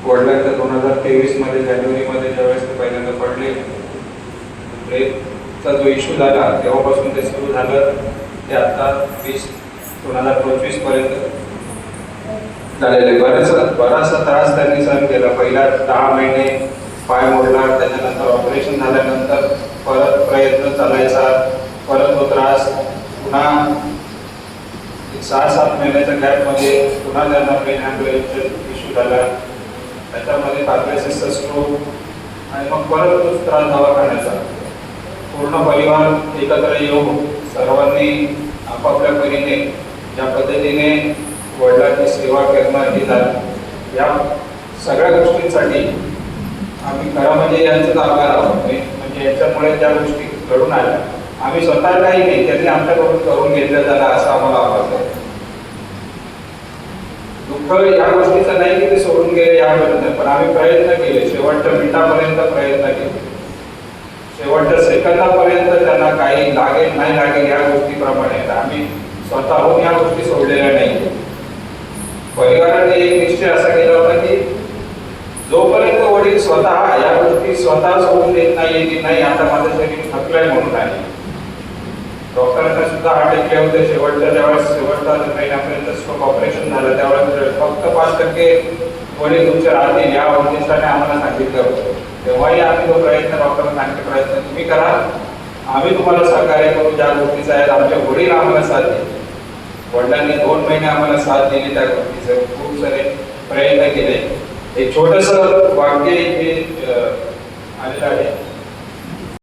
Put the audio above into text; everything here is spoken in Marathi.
वडिलांच्या 2023 मध्ये जानेवारीमध्ये ज्यावेळेस ते पहिल्यांदा पडले, ब्रेकचा जो इश्यू झाला तेव्हापासून ते सुरू झालं ते आता 2025 पर्यंत झालेले. बराचसा त्रास त्यांनी सहन केला. पहिला 10 महिने पाय मोडला, त्याच्यानंतर ऑपरेशन झाल्यानंतर परत प्रयत्न चालायचा, परत तो त्रास, पुन्हा 6-7 महिन्याच्या गॅपमध्ये पुन्हा त्यांना पेन ॲम्ब्युलन्सचा इश्यू झाला, त्याच्यामध्ये पॅरालिसिसचा स्ट्रोक आणि मग परत तोच त्रास दवाखान्याचा. पूर्ण परिवार एकत्र येऊन सर्वांनी आपापल्या परीने ज्या पद्धतीने वडिलांची सेवा करणं ही झाली, या सगळ्या गोष्टींसाठी आम्ही खरं म्हणजे यांचंच आभार आहोत. म्हणजे याच्यामुळे ज्या गोष्टी घडून आल्या, आम्ही स्वतः काही नाही, त्यांनी आमच्याकडून करून घेतलं झालं असं आम्हाला वाटतं. दुःख या गोष्टीचं नाही की ते सोडून गेले यापर्यंत, पण आम्ही प्रयत्न केले, शेवटच्या मिनिटापर्यंत प्रयत्न केले, शेवटच्या सेकंदापर्यंत त्यांना काही लागेल नाही लागेल या गोष्टीप्रमाणे आम्ही स्वतःहून या गोष्टी सोडलेल्या नाही. परिवाराने एक निश्चय असा केला होता की जोपर्यंत वडील स्वतः या गोष्टी स्वतः सोडून देत नाही की नाही आता माझं शरीर थकलंय म्हणून नाही. डॉक्टरांना सुद्धा हार्ट टेकले होते. शेवटच्या महिन्यापर्यंत स्ट्रोक ऑपरेशन झालं, त्यावेळेस फक्त 5% वडील तुमचे राहतील या उद्देशाने आम्हाला सांगितलं होतं. तेव्हाही आम्ही तो प्रयत्न डॉक्टरांना सांगितले प्रयत्न तुम्ही करा, आम्ही तुम्हाला सहकार्य करू. ज्या गोष्टीचा आहे आमचे वडील आम्हाला साथ दिले, वडिलांनी 2 महिने आम्हाला साथ दिली, त्या गोष्टीचे खूप सारे प्रयत्न केले. एक छोटंसं वाक्य इथे आलेलं आहे.